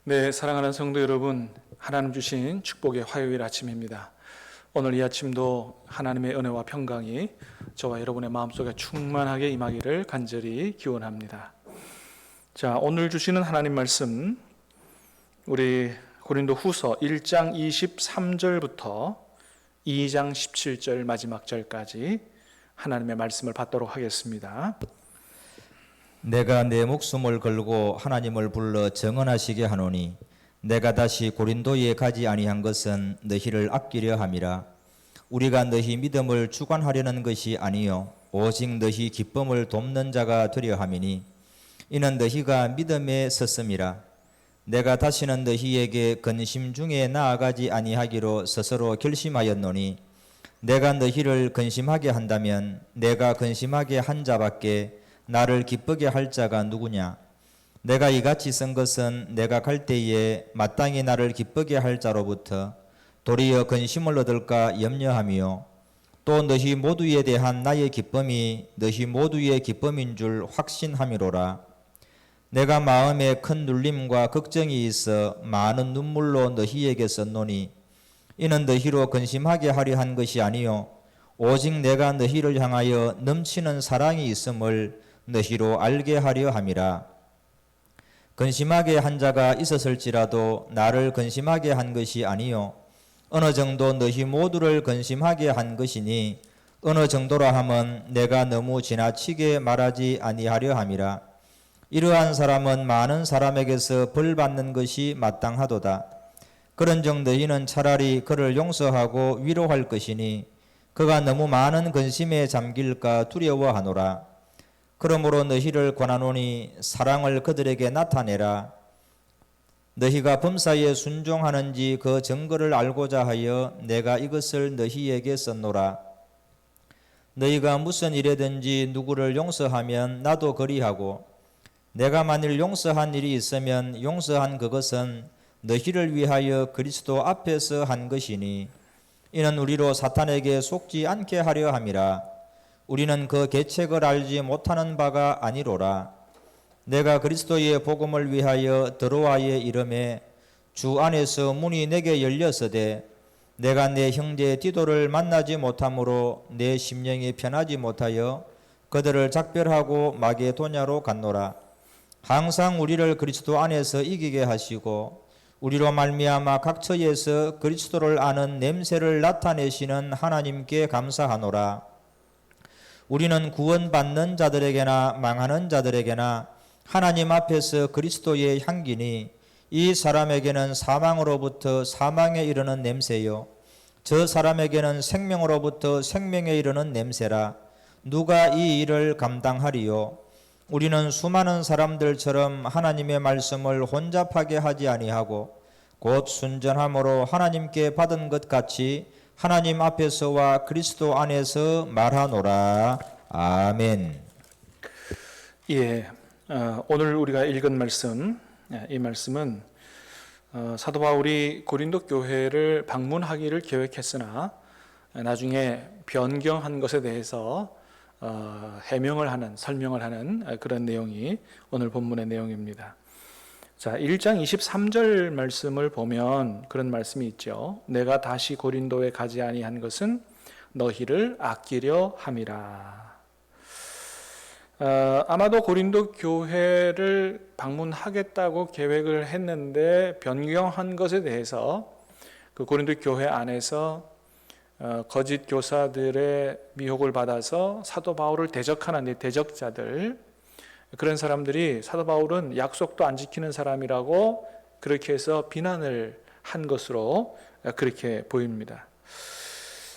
네, 사랑하는 성도 여러분, 하나님 주신 축복의 화요일 아침입니다. 오늘 이 아침도 하나님의 은혜와 평강이 저와 여러분의 마음속에 충만하게 임하기를 간절히 기원합니다. 자, 오늘 주시는 하나님 말씀, 우리 고린도 후서 1장 23절부터 2장 17절 마지막 절까지 하나님의 말씀을 받도록 하겠습니다. 내가 내 목숨을 걸고 하나님을 불러 정언하시게 하노니 내가 다시 고린도에 가지 아니한 것은 너희를 아끼려 함이라. 우리가 너희 믿음을 주관하려는 것이 아니요 오직 너희 기쁨을 돕는 자가 되려 함이니 이는 너희가 믿음에 섰음이라. 내가 다시는 너희에게 근심 중에 나아가지 아니하기로 스스로 결심하였노니 내가 너희를 근심하게 한다면 내가 근심하게 한 자밖에 나를 기쁘게 할 자가 누구냐? 내가 이같이 쓴 것은 내가 갈 때에 마땅히 나를 기쁘게 할 자로부터 도리어 근심을 얻을까 염려하며 또 너희 모두에 대한 나의 기쁨이 너희 모두의 기쁨인 줄 확신함이로라. 내가 마음에 큰 눌림과 걱정이 있어 많은 눈물로 너희에게 썼노니 이는 너희로 근심하게 하려 한 것이 아니요 오직 내가 너희를 향하여 넘치는 사랑이 있음을 너희로 알게 하려 함이라. 근심하게 한 자가 있었을지라도 나를 근심하게 한 것이 아니요 어느 정도 너희 모두를 근심하게 한 것이니 어느 정도라 함은 내가 너무 지나치게 말하지 아니하려 함이라. 이러한 사람은 많은 사람에게서 벌 받는 것이 마땅하도다. 그런즉 너희는 차라리 그를 용서하고 위로할 것이니 그가 너무 많은 근심에 잠길까 두려워하노라. 그러므로 너희를 권하노니 사랑을 그들에게 나타내라. 너희가 범사에 순종하는지 그 증거를 알고자 하여 내가 이것을 너희에게 썼노라. 너희가 무슨 일에든지 누구를 용서하면 나도 그리하고 내가 만일 용서한 일이 있으면 용서한 그것은 너희를 위하여 그리스도 앞에서 한 것이니 이는 우리로 사탄에게 속지 않게 하려 함이라. 우리는 그 계책을 알지 못하는 바가 아니로라. 내가 그리스도의 복음을 위하여 드로아에 이름에 주 안에서 문이 내게 열렸으되 내가 내 형제 디도를 만나지 못함으로 내 심령이 편하지 못하여 그들을 작별하고 마게도냐로 갔노라. 항상 우리를 그리스도 안에서 이기게 하시고 우리로 말미암아 각처에서 그리스도를 아는 냄새를 나타내시는 하나님께 감사하노라. 우리는 구원받는 자들에게나 망하는 자들에게나 하나님 앞에서 그리스도의 향기니 이 사람에게는 사망으로부터 사망에 이르는 냄새요 저 사람에게는 생명으로부터 생명에 이르는 냄새라. 누가 이 일을 감당하리요? 우리는 수많은 사람들처럼 하나님의 말씀을 혼잡하게 하지 아니하고 곧 순전함으로 하나님께 받은 것 같이 하나님 앞에서와 그리스도 안에서 말하노라. 아멘. 예, 오늘 우리가 읽은 말씀, 이 말씀은 사도 바울이 고린도 교회를 방문하기를 계획했으나 나중에 변경한 것에 대해서 해명을 하는, 설명을 하는 그런 내용이 오늘 본문의 내용입니다. 자, 1장 23절 말씀을 보면 그런 말씀이 있죠. 내가 다시 고린도에 가지 아니한 것은 너희를 아끼려 함이라. 아마도 고린도 교회를 방문하겠다고 계획을 했는데 변경한 것에 대해서 그 고린도 교회 안에서 거짓 교사들의 미혹을 받아서 사도 바울을 대적하는 대적자들, 그런 사람들이 사도 바울은 약속도 안 지키는 사람이라고 그렇게 해서 비난을 한 것으로 그렇게 보입니다.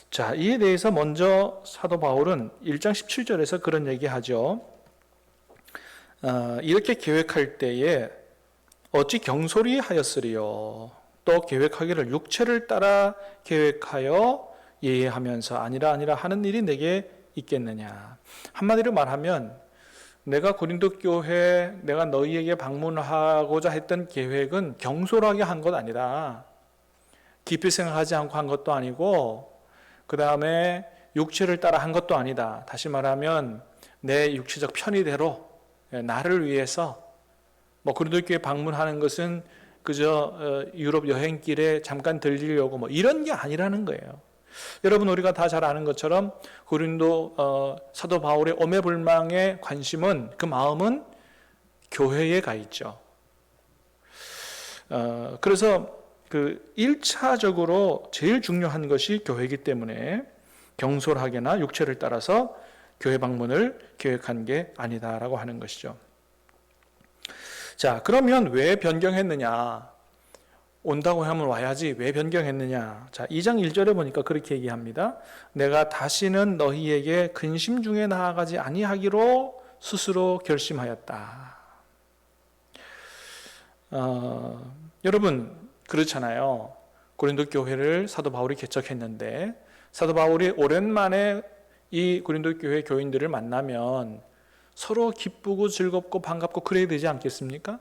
자, 이에 대해서 먼저 사도 바울은 1장 17절에서 그런 얘기하죠. 이렇게 계획할 때에 어찌 경솔히 하였으리요. 또 계획하기를 육체를 따라 계획하여 예하면서 아니라 하는 일이 내게 있겠느냐. 한마디로 말하면 내가 고린도 교회, 내가 너희에게 방문하고자 했던 계획은 경솔하게 한 것 아니라 깊이 생각하지 않고 한 것도 아니고 그 다음에 육체를 따라 한 것도 아니다. 다시 말하면 내 육체적 편의대로 나를 위해서 고린도 교회 방문하는 것은 그저 유럽 여행길에 잠깐 들리려고 뭐 이런 게 아니라는 거예요. 여러분, 우리가 다 잘 아는 것처럼 고린도 사도 바울의 오매불망의 관심은, 그 마음은 교회에 가 있죠. 그래서 그 1차적으로 제일 중요한 것이 교회이기 때문에 경솔하게나 육체를 따라서 교회 방문을 계획한 게 아니다라고 하는 것이죠. 자, 그러면 왜 변경했느냐? 온다고 하면 와야지 왜 변경했느냐? 자, 2장 1절에 보니까 그렇게 얘기합니다. 내가 다시는 너희에게 근심 중에 나아가지 아니하기로 스스로 결심하였다. 여러분, 그렇잖아요. 고린도 교회를 사도 바울이 개척했는데 사도 바울이 오랜만에 이 고린도 교회 교인들을 만나면 서로 기쁘고 즐겁고 반갑고 그래야 되지 않겠습니까?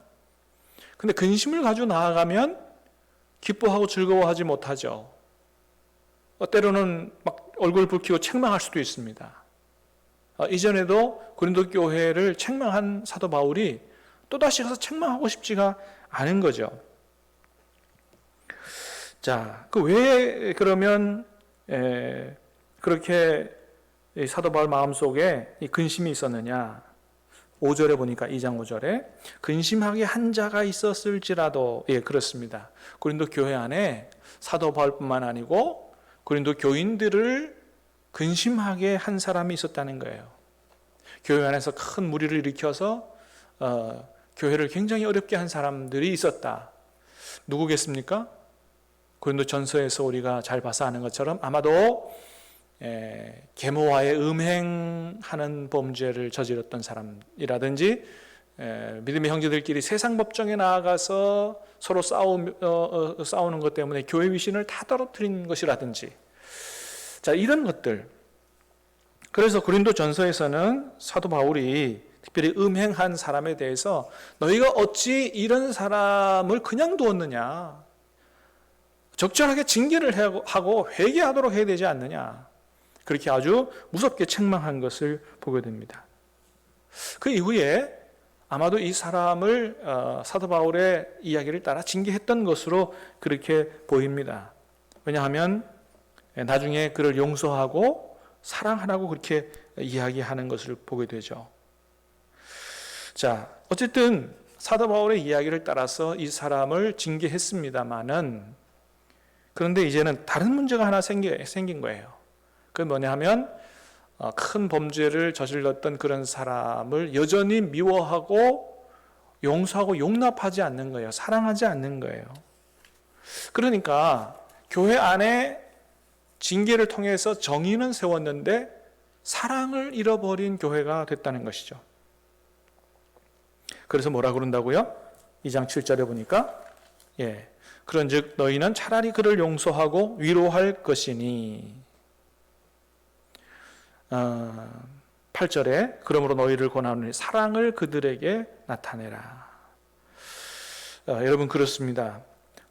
근데 근심을 가지고 나아가면 기뻐하고 즐거워하지 못하죠. 때로는 막 얼굴 붉히고 책망할 수도 있습니다. 이전에도 고린도 교회를 책망한 사도 바울이 또다시 가서 책망하고 싶지가 않은 거죠. 자, 그 왜 그러면 그렇게 사도 바울 마음속에 이 근심이 있었느냐? 5절에 보니까 2장 5절에 근심하게 한 자가 있었을지라도, 예, 그렇습니다. 고린도 교회 안에 사도 바울뿐만 아니고 고린도 교인들을 근심하게 한 사람이 있었다는 거예요. 교회 안에서 큰 무리를 일으켜서 교회를 굉장히 어렵게 한 사람들이 있었다. 누구겠습니까? 고린도 전서에서 우리가 잘 봐서 아는 것처럼 아마도 계모와의 음행하는 범죄를 저질렀던 사람이라든지 믿음의 형제들끼리 세상 법정에 나아가서 서로 싸우는 것 때문에 교회 위신을 다 떨어뜨린 것이라든지, 자, 이런 것들. 그래서 고린도 전서에서는 사도 바울이 특별히 음행한 사람에 대해서 너희가 어찌 이런 사람을 그냥 두었느냐, 적절하게 징계를 하고 회개하도록 해야 되지 않느냐, 그렇게 아주 무섭게 책망한 것을 보게 됩니다. 그 이후에 아마도 이 사람을 사도 바울의 이야기를 따라 징계했던 것으로 그렇게 보입니다. 왜냐하면 나중에 그를 용서하고 사랑하라고 그렇게 이야기하는 것을 보게 되죠. 자, 어쨌든 사도 바울의 이야기를 따라서 이 사람을 징계했습니다마는, 그런데 이제는 다른 문제가 하나 생긴 거예요. 그게 뭐냐 하면 큰 범죄를 저질렀던 그런 사람을 여전히 미워하고 용서하고 용납하지 않는 거예요. 사랑하지 않는 거예요. 그러니까 교회 안에 징계를 통해서 정의는 세웠는데 사랑을 잃어버린 교회가 됐다는 것이죠. 그래서 뭐라 그런다고요? 2장 7절에 보니까 그런즉 너희는 차라리 그를 용서하고 위로할 것이니, 8절에 그러므로 너희를 권하노니 사랑을 그들에게 나타내라. 여러분, 그렇습니다.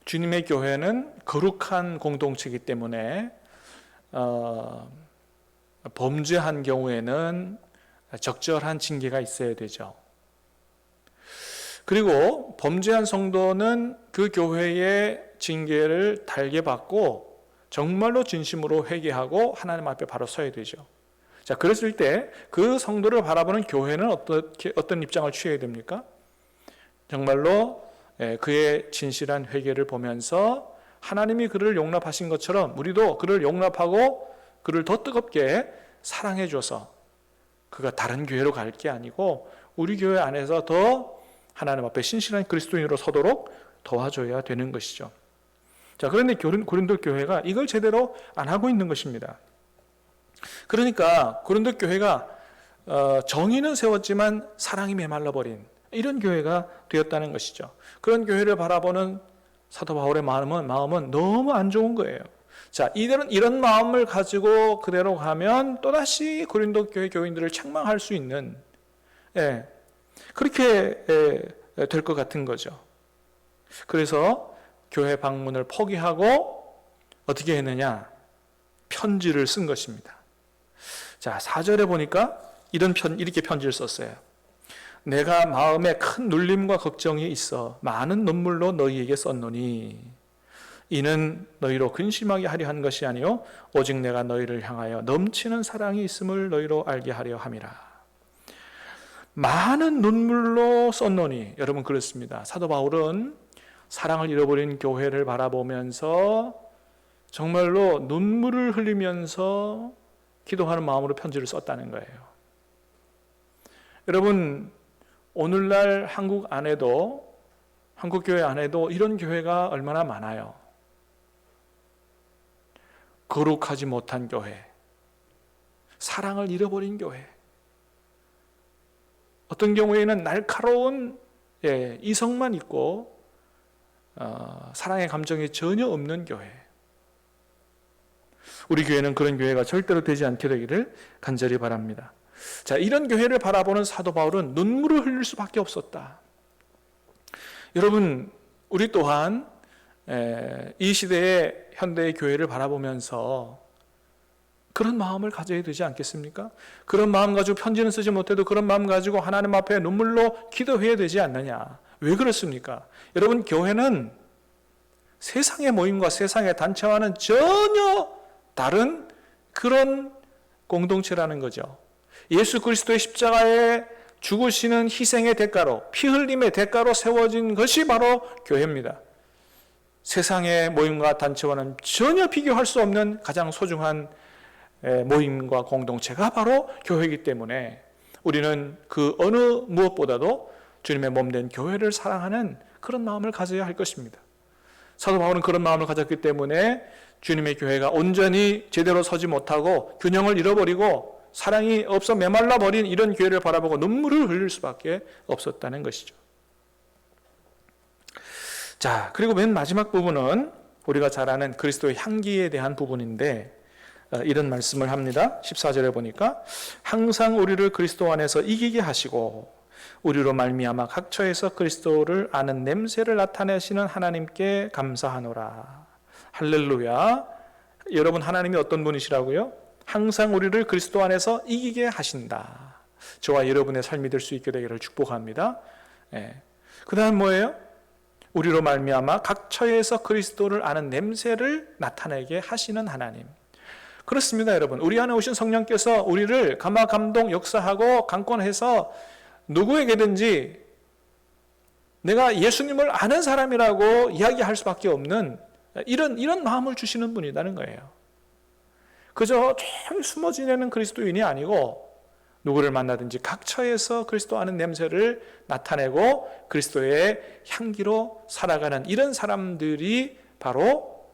주님의 교회는 거룩한 공동체이기 때문에 범죄한 경우에는 적절한 징계가 있어야 되죠. 그리고 범죄한 성도는 그 교회의 징계를 달게 받고 정말로 진심으로 회개하고 하나님 앞에 바로 서야 되죠. 자, 그랬을 때 그 성도를 바라보는 교회는 어떤 입장을 취해야 됩니까? 정말로 그의 진실한 회개를 보면서 하나님이 그를 용납하신 것처럼 우리도 그를 용납하고 그를 더 뜨겁게 사랑해 줘서 그가 다른 교회로 갈 게 아니고 우리 교회 안에서 더 하나님 앞에 신실한 그리스도인으로 서도록 도와줘야 되는 것이죠. 자, 그런데 고린도 교회가 이걸 제대로 안 하고 있는 것입니다. 그러니까 고린도 교회가 정의는 세웠지만 사랑이 메말라버린 이런 교회가 되었다는 것이죠. 그런 교회를 바라보는 사도 바울의 마음은 너무 안 좋은 거예요. 자, 이런 마음을 가지고 그대로 가면 또다시 고린도 교회 교인들을 책망할 수 있는, 그렇게 될 것 같은 거죠. 그래서 교회 방문을 포기하고 어떻게 했느냐? 편지를 쓴 것입니다. 자, 4절에 보니까 이렇게 편지를 썼어요. 내가 마음에 큰 눌림과 걱정이 있어 많은 눈물로 너희에게 썼노니 이는 너희로 근심하게 하려 한 것이 아니요 오직 내가 너희를 향하여 넘치는 사랑이 있음을 너희로 알게 하려 함이라. 많은 눈물로 썼노니, 여러분 그렇습니다. 사도 바울은 사랑을 잃어버린 교회를 바라보면서 정말로 눈물을 흘리면서 기도하는 마음으로 편지를 썼다는 거예요. 여러분, 오늘날 한국 안에도, 한국 교회 안에도 이런 교회가 얼마나 많아요. 거룩하지 못한 교회, 사랑을 잃어버린 교회, 어떤 경우에는 날카로운 이성만 있고 사랑의 감정이 전혀 없는 교회. 우리 교회는 그런 교회가 절대로 되지 않게 되기를 간절히 바랍니다. 자, 이런 교회를 바라보는 사도 바울은 눈물을 흘릴 수밖에 없었다. 여러분, 우리 또한 이 시대의 현대의 교회를 바라보면서 그런 마음을 가져야 되지 않겠습니까? 그런 마음 가지고 편지는 쓰지 못해도 그런 마음 가지고 하나님 앞에 눈물로 기도해야 되지 않느냐? 왜 그렇습니까? 여러분, 교회는 세상의 모임과 세상의 단체와는 전혀 다른 그런 공동체라는 거죠. 예수 그리스도의 십자가에 죽으시는 희생의 대가로, 피 흘림의 대가로 세워진 것이 바로 교회입니다. 세상의 모임과 단체와는 전혀 비교할 수 없는 가장 소중한 모임과 공동체가 바로 교회이기 때문에 우리는 그 어느 무엇보다도 주님의 몸된 교회를 사랑하는 그런 마음을 가져야 할 것입니다. 사도 바울은 그런 마음을 가졌기 때문에 주님의 교회가 온전히 제대로 서지 못하고 균형을 잃어버리고 사랑이 없어 메말라 버린 이런 교회를 바라보고 눈물을 흘릴 수밖에 없었다는 것이죠. 자, 그리고 맨 마지막 부분은 우리가 잘 아는 그리스도의 향기에 대한 부분인데 이런 말씀을 합니다. 14절에 보니까 항상 우리를 그리스도 안에서 이기게 하시고 우리로 말미암아 각 처에서 그리스도를 아는 냄새를 나타내시는 하나님께 감사하노라. 할렐루야. 여러분, 하나님이 어떤 분이시라고요? 항상 우리를 그리스도 안에서 이기게 하신다. 저와 여러분의 삶이 될 수 있게 되기를 축복합니다. 그 다음 뭐예요? 우리로 말미암아 각 처에서 그리스도를 아는 냄새를 나타내게 하시는 하나님. 그렇습니다, 여러분. 우리 안에 오신 성령께서 우리를 감화 감동 역사하고 강권해서 누구에게든지 내가 예수님을 아는 사람이라고 이야기할 수밖에 없는 이런 마음을 주시는 분이라는 거예요. 그저 조용히 숨어 지내는 그리스도인이 아니고 누구를 만나든지 각 처에서 그리스도 아는 냄새를 나타내고 그리스도의 향기로 살아가는 이런 사람들이 바로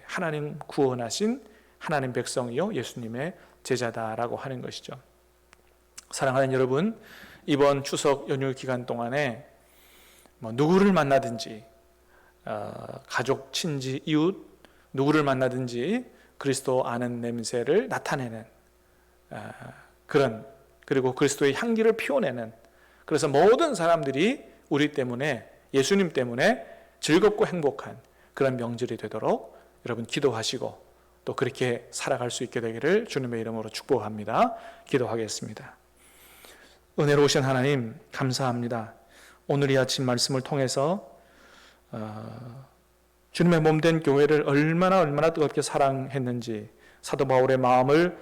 하나님 구원하신 하나님 백성이요 예수님의 제자다라고 하는 것이죠. 사랑하는 여러분, 이번 추석 연휴 기간 동안에 누구를 만나든지 가족, 친지, 이웃 누구를 만나든지 그리스도 아는 냄새를 나타내는 그리고 그리스도의 향기를 피워내는, 그래서 모든 사람들이 우리 때문에, 예수님 때문에 즐겁고 행복한 그런 명절이 되도록 여러분 기도하시고 또 그렇게 살아갈 수 있게 되기를 주님의 이름으로 축복합니다. 기도하겠습니다. 은혜로우신 하나님, 감사합니다. 오늘 이 아침 말씀을 통해서 주님의 몸된 교회를 얼마나 뜨겁게 사랑했는지 사도 바울의 마음을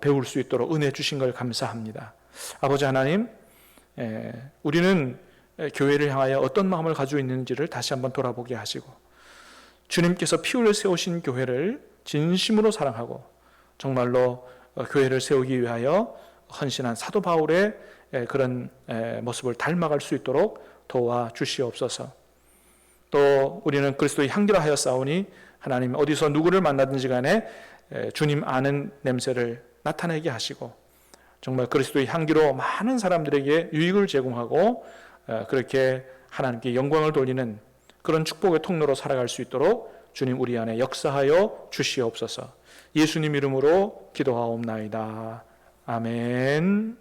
배울 수 있도록 은혜 주신 걸 감사합니다. 아버지 하나님, 우리는 교회를 향하여 어떤 마음을 가지고 있는지를 다시 한번 돌아보게 하시고 주님께서 피 흘려 세우신 교회를 진심으로 사랑하고 정말로 교회를 세우기 위하여 헌신한 사도 바울의 그런 모습을 닮아갈 수 있도록 도와주시옵소서. 또 우리는 그리스도의 향기라 하여 싸우니 하나님 어디서 누구를 만나든지 간에 주님 아는 냄새를 나타내게 하시고 정말 그리스도의 향기로 많은 사람들에게 유익을 제공하고 그렇게 하나님께 영광을 돌리는 그런 축복의 통로로 살아갈 수 있도록 주님 우리 안에 역사하여 주시옵소서. 예수님 이름으로 기도하옵나이다. 아멘.